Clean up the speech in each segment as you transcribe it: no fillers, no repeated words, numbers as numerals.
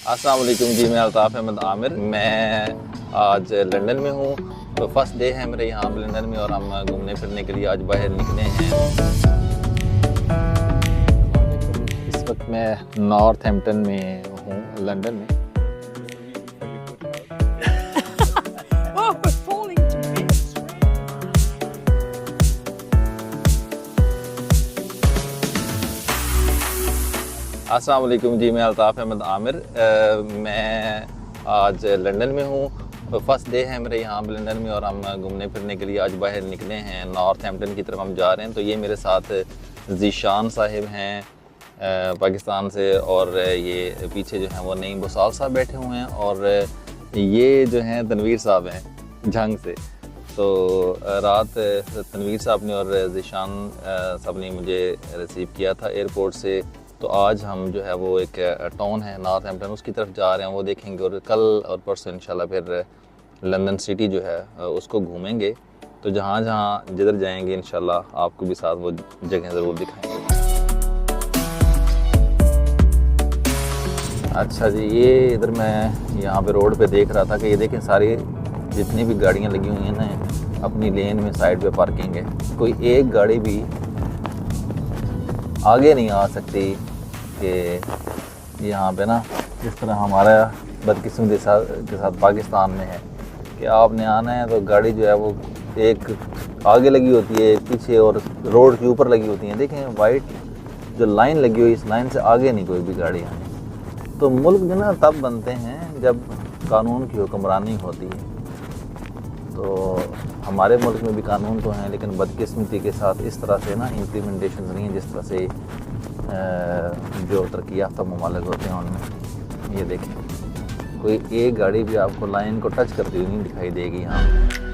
अस्सलाम वालेकुम जी, मैं अल्ताफ़ अहमद आमिर। मैं आज लंदन में हूँ। तो फर्स्ट डे है मेरे यहाँ पे लंदन में और हम घूमने फिरने के लिए आज बाहर निकले हैं। इस वक्त मैं नॉर्थहैम्पटन में हूँ लंदन में। Oh, we're falling to bits. अस्सलाम वालेकुम जी, मैं अल्ताफ़ अहमद आमिर। मैं आज लंदन में हूँ। तो फर्स्ट डे है मेरे यहाँ पे लंदन में और हम घूमने फिरने के लिए आज बाहर निकले हैं। नॉर्थहैम्पटन की तरफ हम जा रहे हैं। तो ये मेरे साथ ज़ीशान साहिब हैं पाकिस्तान से, और ये पीछे जो हैं वो नईम बुसाल साहब बैठे हुए हैं, और ये जो हैं तनवीर साहब हैं जंग से। तो रात तनवीर साहब ने और ज़ीशान साहब ने मुझे रिसीव किया था एयरपोर्ट से। तो आज हम जो है वो एक टाउन है नॉर्थहैम्पटन, उसकी तरफ जा रहे हैं, वो देखेंगे, और कल और परसों इंशाल्लाह फिर लंदन सिटी जो है उसको घूमेंगे। तो जहाँ जहाँ जिधर जाएंगे इंशाल्लाह आपको भी साथ वो जगह ज़रूर दिखाएंगे। अच्छा जी, ये इधर मैं यहाँ पे रोड पे देख रहा था कि ये देखें सारी जितनी भी गाड़ियाँ लगी हुई हैं ना अपनी लेन में साइड पे पार्किंग है। कोई एक गाड़ी भी आगे नहीं आ सकती कि यहाँ पे ना जिस तरह हमारा बदकिस्मती के साथ पाकिस्तान में है कि आपने आना है तो गाड़ी जो है वो एक आगे लगी होती है, एक पीछे, और रोड के ऊपर लगी होती है। देखें वाइट जो लाइन लगी हुई, इस लाइन से आगे नहीं कोई भी गाड़ी आनी। तो मुल्क जो ना तब बनते हैं जब कानून की हुक्मरानी होती है। तो हमारे मुल्क में भी कानून तो हैं, लेकिन बदकिस्मती के साथ इस तरह से ना इम्प्लीमेंटेशन नहीं है जिस तरह से जो तरक्की याफ्ता ममालिक होते हैं उनमें। ये देखें कोई एक गाड़ी भी आपको लाइन को टच करती हुई नहीं दिखाई देगी यहाँ।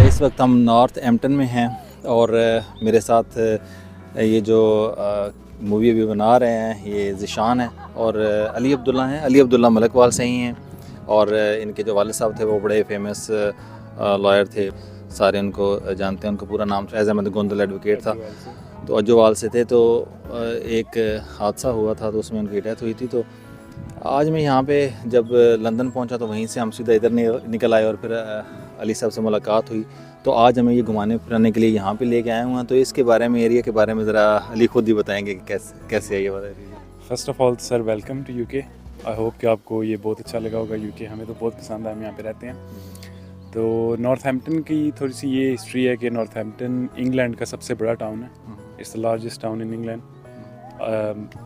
इस वक्त हम नॉर्थहैम्पटन में हैं और मेरे साथ ये जो मूवी अभी बना रहे हैं ये ज़ीशान है और अली अब्दुल्ला हैं। अली अब्दुल्ला मलकवाल से ही हैं, और इनके जो वालिद साहब थे वो बड़े फेमस लॉयर थे, सारे उनको जानते हैं। उनका पूरा नाम फैज़ अहमद गोंदल एडवोकेट था, तो अज्जोवाल से थे। तो एक हादसा हुआ था तो उसमें उनकी डेथ हुई थी। तो आज मैं यहाँ पे जब लंदन पहुँचा तो वहीं से हम सीधा इधर निकल आए और फिर अली साहब से मुलाकात हुई। तो आज हमें ये घुमाने फिराने के लिए यहाँ पे लेके आए हुए हैं। तो इसके बारे में, एरिया के बारे में ज़रा अली खुद ही बताएंगे कि कैसे है ये वाला area. First of all sir welcome to UK. I hope कि आपको ये बहुत अच्छा लगा होगा यूके। हमें तो बहुत पसंद है, हम यहाँ पे रहते हैं। तो नॉर्थहैम्पटन की थोड़ी सी ये हिस्ट्री है कि नॉर्थहैम्पटन इंग्लैंड का सबसे बड़ा टाउन है। It's the largest town in England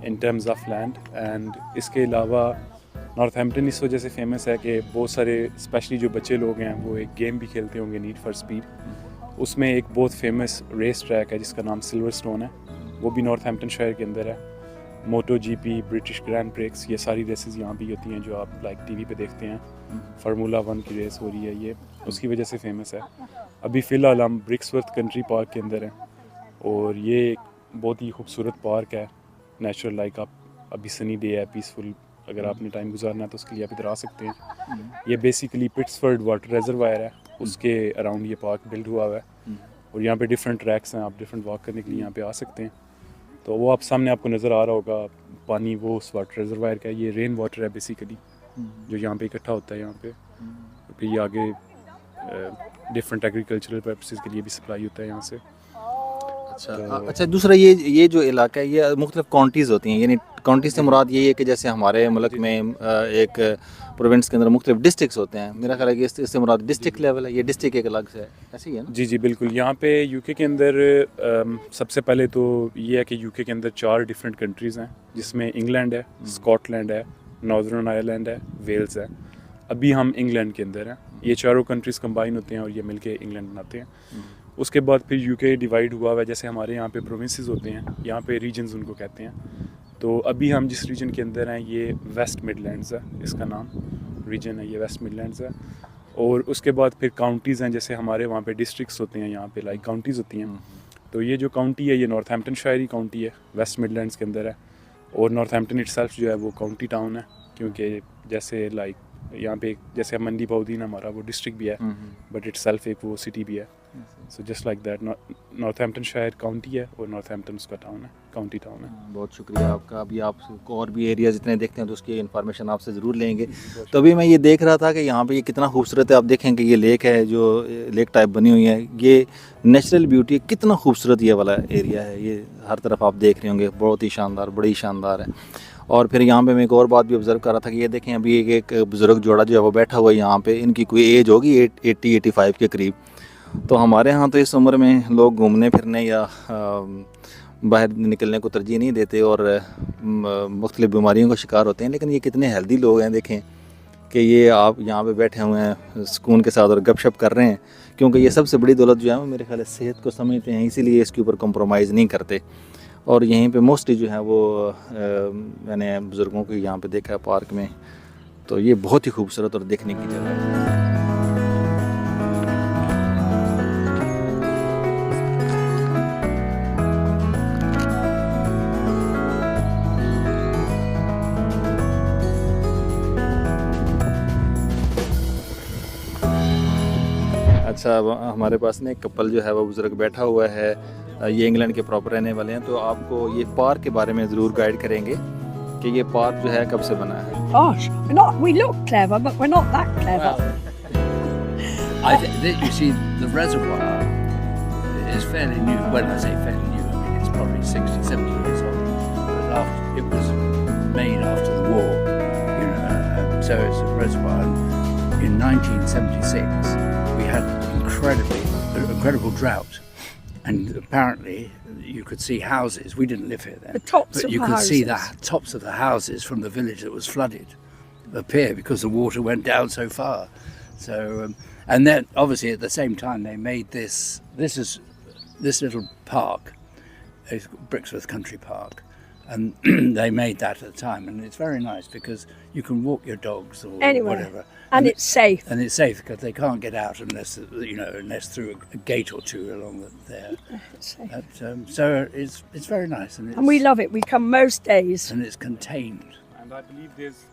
in terms of land. And इसके अलावा नॉर्थहैम्पटन इस वजह से फेमस है कि बहुत सारे स्पेशली जो बच्चे लोग हैं वो एक गेम भी खेलते होंगे, नीड फॉर स्पीड। उसमें एक बहुत फेमस रेस ट्रैक है जिसका नाम सिल्वरस्टोन है, वो भी नॉर्थहैम्पटन शहर के अंदर है। मोटो जीपी, ब्रिटिश ग्रैंड प्रिक्स, ये सारी रेसेस यहाँ भी होती हैं जो आप लाइक टीवी पे देखते हैं। फार्मूला 1 की रेस हो रही है, ये उसकी वजह से फेमस है। अभी फ़िलहाल हम ब्रिक्सवर्थ कंट्री पार्क के अंदर हैं, और ये एक बहुत ही खूबसूरत पार्क है, नेचुरल। लाइक आप अभी सनी डे है, पीसफुल, अगर आपने टाइम गुजारना है तो उसके लिए आप इधर आ सकते हैं। ये बेसिकली पिट्सफोर्ड वाटर रिजर्वायर है, उसके अराउंड ये पार्क बिल्ड हुआ हुआ है, और यहाँ पे डिफरेंट ट्रैक्स हैं, आप डिफरेंट वॉक करने के लिए यहाँ पे आ सकते हैं। तो वो आप सामने आपको नज़र आ रहा होगा पानी, वो उस वाटर रिजर्वायर का है। ये रेन वाटर है बेसिकली जो यहाँ पे इकट्ठा होता है यहाँ पे। फिर ये आगे डिफरेंट एग्रीकल्चरल पर्पसेस के लिए भी सप्लाई होता है यहाँ से। अच्छा, दूसरा ये जो इलाका है ये मुख्तलिफ काउंटीज़ होती हैं, यानी काउंटी से मुराद यही है कि जैसे हमारे मुल्क में एक प्रोविंस के अंदर मुख्तलिफ डिस्ट्रिक्ट्स होते हैं, मेरा ख्याल है कि इससे मुराद डिस्ट्रिक्ट लेवल है, ये डिस्ट्रिक्ट एक अलग से है, ऐसे ही है ना? जी जी बिल्कुल। यहाँ पे यूके के अंदर सबसे पहले तो ये है कि यूके के अंदर 4 डिफरेंट कंट्रीज़ हैं, जिसमें इंग्लैंड है, स्कॉटलैंड है, नॉर्दर्न आयरलैंड है, वेल्स है। अभी हम इंग्लैंड के अंदर हैं। ये चारों कंट्रीज़ कंबाइन होते हैं और ये मिलके इंग्लैंड बनाते हैं। उसके बाद फिर यूके डिवाइड हुआ हुआ है, जैसे हमारे यहाँ पे प्रोविंसेस होते हैं, यहाँ पे रीजन्स उनको कहते हैं। तो अभी हम जिस रीजन के अंदर हैं ये वेस्ट मिडलैंड्स है, इसका नाम रीजन है, ये वेस्ट मिडलैंड्स है। और उसके बाद फिर काउंटीज़ हैं, जैसे हमारे वहाँ पे डिस्ट्रिक्ट्स होते हैं, यहाँ पे लाइक काउंटीज़ होती हैं। तो ये जो काउंटी है ये नॉर्थहैम्पटनशायर ही काउंटी है, वेस्ट मिडलैंड्स के अंदर है। और नॉर्थहैम्पटन इटसेल्फ जो है वो काउंटी टाउन है, क्योंकि जैसे लाइक यहाँ पे जैसे मंडी बाउदीन हमारा वो डिस्ट्रिक्ट भी है, बट इटसेल्फ एक वो सिटी भी है। So just like that Northamptonshire county है और नॉर्थहैम्पटन उसका टाउन है, काउंटी टाउन है। बहुत शुक्रिया आपका। अभी आपको और भी एरिया जितने देखते हैं तो उसकी इन्फॉर्मेशन आपसे ज़रूर लेंगे। तो अभी मैं ये देख रहा था कि यहाँ पे ये कितना खूबसूरत है। आप देखें कि ये लेक है जो लेक टाइप बनी हुई है, ये नेचुरल ब्यूटी है, कितना खूबसूरत ये वाला एरिया है। ये हर तरफ आप देख रहे होंगे, बहुत ही शानदार, बड़ी शानदार है। और फिर यहाँ पे मैं एक और बात भी ऑब्ज़र्व कर रहा था कि ये देखें अभी एक बुज़ुर्ग जोड़ा जो है वो बैठा हुआ है यहाँ पे, इनकी कोई एज होगी 80-85 के करीब। तो हमारे यहाँ तो इस उम्र में लोग घूमने फिरने या बाहर निकलने को तरजीह नहीं देते और मुख्तलिफ़ बीमारियों का शिकार होते हैं, लेकिन ये कितने हेल्दी लोग हैं। देखें कि ये आप यहाँ पे बैठे हुए हैं सुकून के साथ और गपशप कर रहे हैं, क्योंकि ये सबसे बड़ी दौलत जो है वो मेरे ख्याल है सेहत को समझते हैं, इसीलिए इसके ऊपर कंप्रोमाइज़ नहीं करते। और यहीं पे मोस्टली जो है वो मैंने बुज़ुर्गों को यहाँ पे देखा है पार्क में। तो ये बहुत ही खूबसूरत और देखने की जगह है। अच्छा, अब हमारे पास ना एक कपल जो है वो बुज़ुर्ग बैठा हुआ है, ये इंग्लैंड के प्रॉपर रहने वाले हैं। तो आपको ये पार्क के बारे में ज़रूर गाइड करेंगे कि ये पार्क जो है कब से बना है। Gosh, we look clever, but we're not that clever. You see, the reservoir is fairly new. When I say fairly new, I mean it's probably 60, 70 years old. But it was made after the war, you know, so it's a reservoir. And in 1976, we had incredible drought. And apparently you could see houses. We didn't live here then. The tops but of you the could see the houses. tops of the houses from the village that was flooded appear because the water went down so far. So and then obviously at the same time they made this little park, it's Brixworth Country Park, and they made that at the time, and it's very nice because you can walk your dogs or Anywhere. whatever. And it's safe. And it's safe because they can't get out unless through a gate or two along there. It's safe. But, so it's very nice, And we love it. We come most days. and it's contained. And I believe there's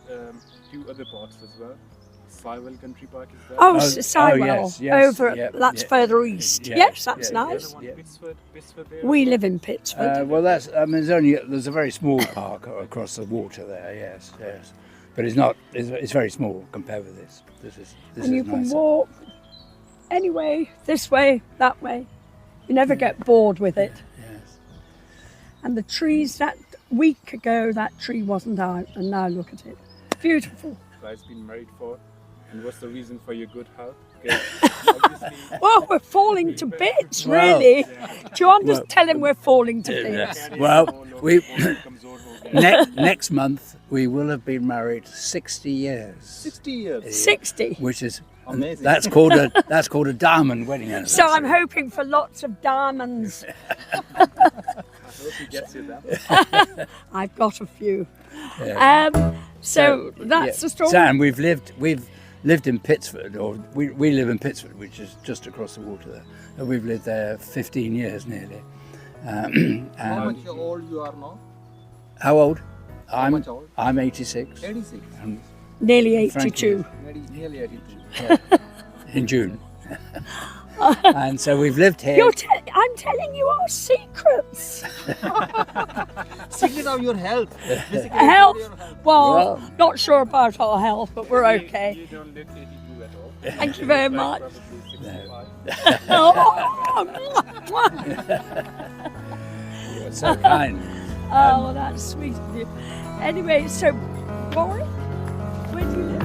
2 other parks as well. Sywell Country Park is there. Oh, Oh, Sywell, yes, over, yeah, that's yeah. further east. Yeah, Yes, that's yeah, nice. One yeah. Pittsford there. We live in Pittsford. Well, there's a very small park across the water there. Yes, but it's not. It's very small compared with this. This And is you can nicer. walk any way, this way, that way. You never get bored with it. Yes. And the trees, that week ago, that tree wasn't out, and now look at it. Beautiful. Guys been married for, and what's the reason for your good health? Because obviously Oh, we're falling to bits, Well, really. Do you understand? Tell him we're falling to bits. Well, we कमजोर हो गए। next month we will have been married 60 years. 60 years. 60. Which is Amazing. that's called a diamond wedding anniversary. So I'm hoping for lots of diamonds. I hope he gets you that. I've got a few. Yeah. So that's the story. Sam, we've lived in Pittsford, or we live in Pittsford, which is just across the water there. And we've lived there 15 years nearly. How And much old you are now? how old? much old? I'm 86. 86. And Nearly Frankie. 82. Nearly 82. in June. And so we've lived here. I'm telling you our secrets. Secret of your health. Basically, Health. your health. Well, Well- not sure about our health, but we're okay. You don't live 82 at all. Thank you very much. Probably 65. Oh, You're so kind. Oh, well, that's sweet of you. Anyway, so, Warren, where do you live?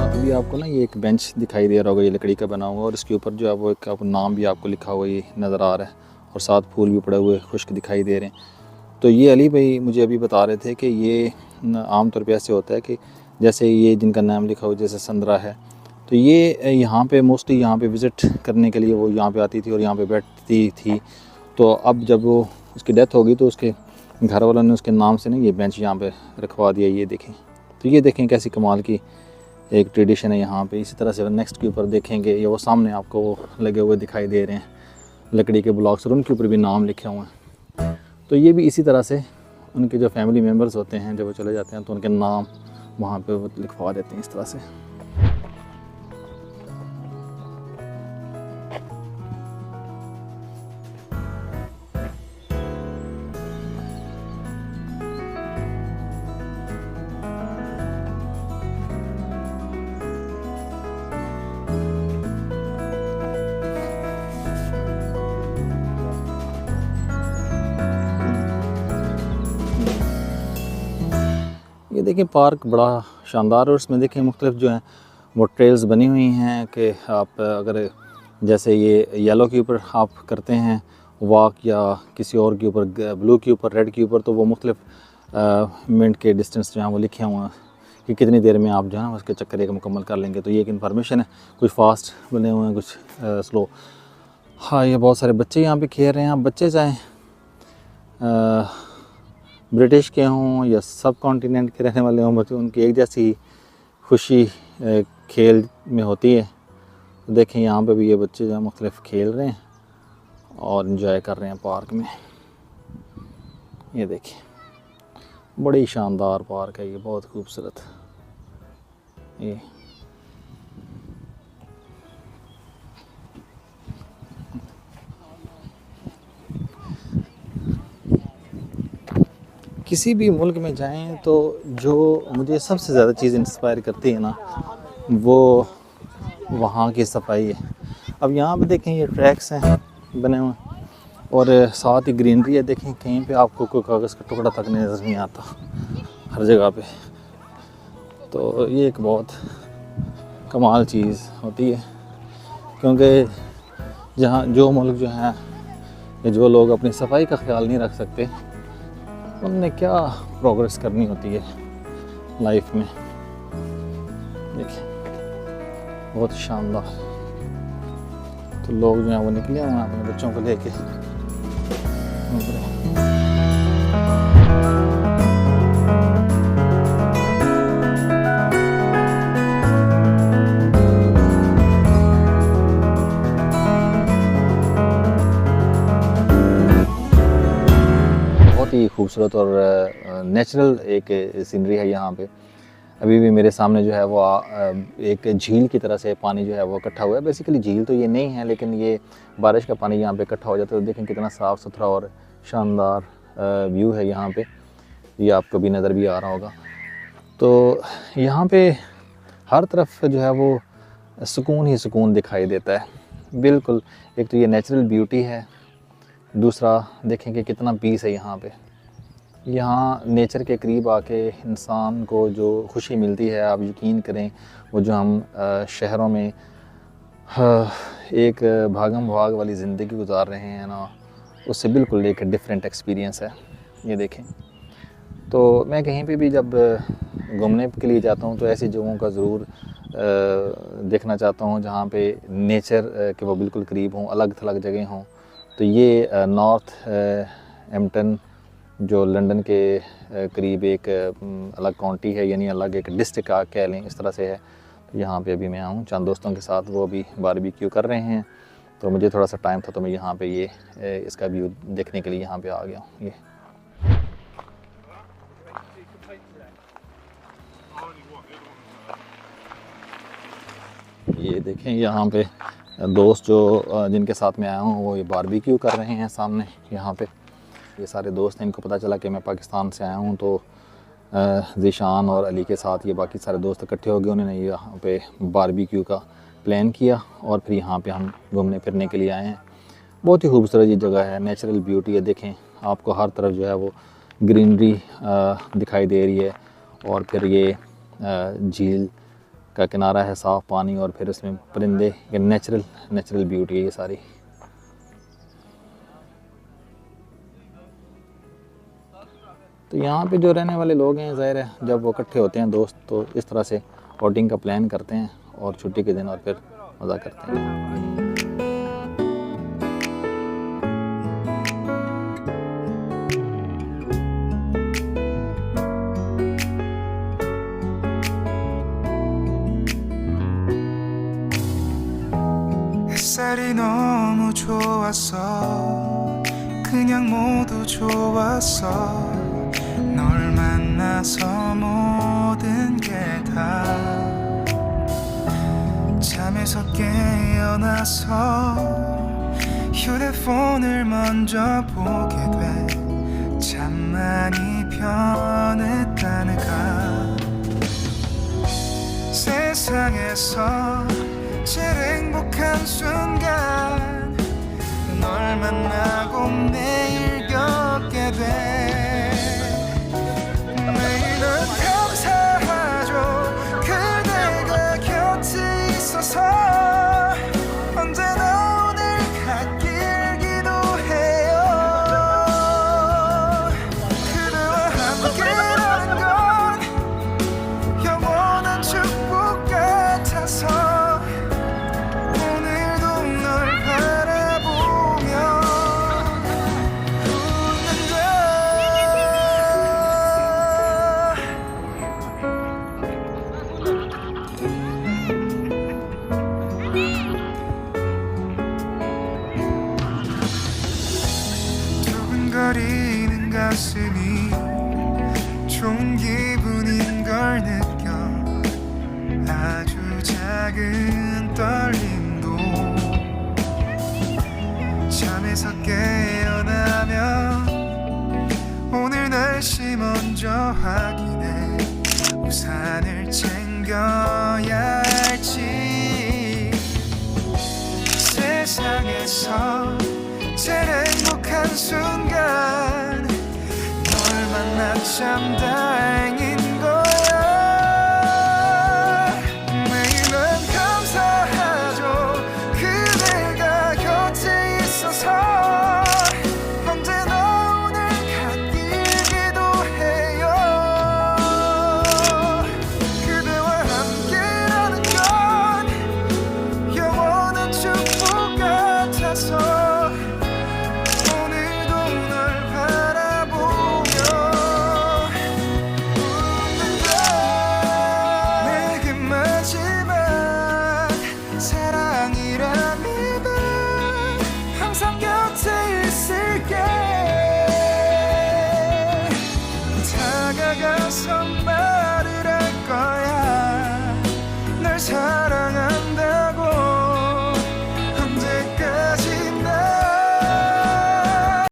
अभी आपको ना ये एक bench दिखाई दे रहा होगा, ये लकड़ी का बना हुआ और इसके ऊपर जो है वो एक नाम भी आपको लिखा हुआ ये नज़र आ रहा है और साथ फूल भी पड़े हुए खुश्क दिखाई दे रहे हैं। तो ये अली भाई मुझे अभी बता रहे थे कि ये आम तौर पे ऐसे होता है कि जैसे ये जिनका नाम लिखा हुआ जैसे संदरा है, तो ये यहाँ पे मोस्टली यहाँ पे विज़िट करने के लिए वो यहाँ पे आती थी और यहाँ पे बैठती थी। तो अब जब वो उसकी डेथ हो गई तो उसके घर वालों ने उसके नाम से ना ये बेंच यहाँ पे रखवा दिया। ये देखें, तो ये देखें कैसी कमाल की एक ट्रेडिशन है यहाँ पे। इसी तरह से नेक्स्ट के ऊपर देखेंगे, ये वो सामने आपको वो लगे हुए दिखाई दे रहे हैं लकड़ी के ब्लॉक्स और उनके ऊपर भी नाम लिखे हुए हैं। तो ये भी इसी तरह से उनके जो फैमिली मेम्बर्स होते हैं जब वो चले जाते हैं तो उनके नाम वहाँ पे वो लिखवा देते हैं इस तरह से। ये देखिए पार्क बड़ा शानदार और उसमें देखें मुख्तलिफ जो हैं वो ट्रेल्स बनी हुई हैं कि आप अगर जैसे ये येलो के ऊपर आप करते हैं वॉक या किसी और के ऊपर ब्लू के ऊपर रेड के ऊपर तो वो मुख्तलिफ मिनट के डिस्टेंस जो हैं वो लिखे हुए हैं कि कितनी देर में आप जो है ना उसके चक्कर एक मुकम्मल कर लेंगे। तो ये एक इन्फॉर्मेशन है, कुछ फास्ट बने हुए हैं कुछ स्लो। हाँ, ये बहुत सारे बच्चे यहाँ पे खेल रहे हैं। आप बच्चे चाहें ब्रिटिश के हों या सब कॉन्टिनेंट के रहने वाले हों, बच्चे उनकी एक जैसी खुशी खेल में होती है। तो देखें यहाँ पे भी ये बच्चे जो है मुख्तलिफ खेल रहे हैं और इन्जॉय कर रहे हैं पार्क में। ये देखिए बड़ी शानदार पार्क है ये, बहुत खूबसूरत। ये किसी भी मुल्क में जाएं तो जो मुझे सबसे ज़्यादा चीज़ इंस्पायर करती है ना वो वहाँ की सफाई है। अब यहाँ पे देखें ये ट्रैक्स हैं बने हुए और साथ ही ग्रीनरी है। देखें कहीं पे आपको कोई कागज़ का टुकड़ा तक नज़र नहीं आता हर जगह पे। तो ये एक बहुत कमाल चीज़ होती है क्योंकि जहाँ जो मुल्क जो है या जो लोग अपनी सफाई का ख्याल नहीं रख सकते उनने क्या प्रोग्रेस करनी होती है लाइफ में। देखिए बहुत शानदार। तो लोग जो हैं वो निकले हुए हैं अपने बच्चों को लेके। बहुत ही खूबसूरत और नेचुरल एक सीनरी है यहाँ पे। अभी भी मेरे सामने जो है वो एक झील की तरह से पानी जो है वो इकट्ठा हुआ है। बेसिकली झील तो ये नहीं है लेकिन ये बारिश का पानी यहाँ पे इकट्ठा हो जाता है। तो देखें कितना साफ़ सुथरा और शानदार व्यू है यहाँ पे, ये आपको भी नज़र भी आ रहा होगा। तो यहाँ पे हर तरफ जो है वो सुकून ही सुकून दिखाई देता है बिल्कुल। एक तो ये नेचुरल ब्यूटी है, दूसरा देखें कि कितना पीस है यहाँ पे। यहाँ नेचर के करीब आके इंसान को जो खुशी मिलती है आप यकीन करें वो जो हम शहरों में एक भागम भाग वाली ज़िंदगी गुजार रहे हैं ना, उससे बिल्कुल एक डिफरेंट एक्सपीरियंस है। ये देखें, तो मैं कहीं पे भी जब घूमने के लिए जाता हूँ तो ऐसी जगहों का ज़रूर देखना चाहता हूँ जहाँ पे नेचर के वो बिल्कुल करीब हों, अलग थलग जगह हों। तो ये नॉर्थ हैम्पटन जो लंदन के करीब एक अलग काउंटी है, यानी अलग एक डिस्ट्रिक्ट आप कह लें, इस तरह से है। तो यहाँ पे अभी मैं आऊँ चंद दोस्तों के साथ, वो अभी बारबेक्यू कर रहे हैं। तो मुझे थोड़ा सा टाइम था तो मैं यहाँ पे ये इसका व्यू देखने के लिए यहाँ पे आ गया हूँ। ये देखें यहाँ पे दोस्त जो जिनके साथ मैं आया हूँ वो ये बारबेक्यू कर रहे हैं सामने यहाँ पे। ये सारे दोस्त हैं, इनको पता चला कि मैं पाकिस्तान से आया हूँ, तो ज़ीशान और अली के साथ ये बाकी सारे दोस्त इकट्ठे हो गए। उन्होंने यहाँ पे बारबेक्यू का प्लान किया और फिर यहाँ पे हम घूमने फिरने के लिए आए हैं। बहुत ही खूबसूरत ये जगह है, नेचुरल ब्यूटी है। देखें आपको हर तरफ जो है वो ग्रीनरी दिखाई दे रही है, और फिर ये झील का किनारा है, साफ़ पानी, और फिर उसमें परिंदे, ये नेचुरल ब्यूटी है ये सारी। तो यहाँ पे जो रहने वाले लोग हैं, ज़ाहिर है जब वो इकट्ठे होते हैं दोस्त, तो इस तरह से आउटिंग का प्लान करते हैं और छुट्टी के दिन और फिर मज़ा करते हैं। 햇살이 너무 좋았어 그냥 모두 좋았어 널 만나서 모든 게 다 잠에서 깨어나서 휴대폰을 먼저 보게 돼 참 많이 변했다는가 세상에서 제일 행복한 순간 널 만나고 매일 겪게 돼 매일 널 감사하죠 그대가 곁에 있어서 언제나 오늘 갖길 기도해요 그대와 함께라는 건 영원한 축복 같아서 두근거리는 가슴이 좋은 기분인 걸 느껴 아주 작은 떨림도 잠에서 깨어나면 오늘 날씨 먼저 확인해 우산을 챙겨야 할지 세상에서 제일 행복한 순간 널 만나 참 다행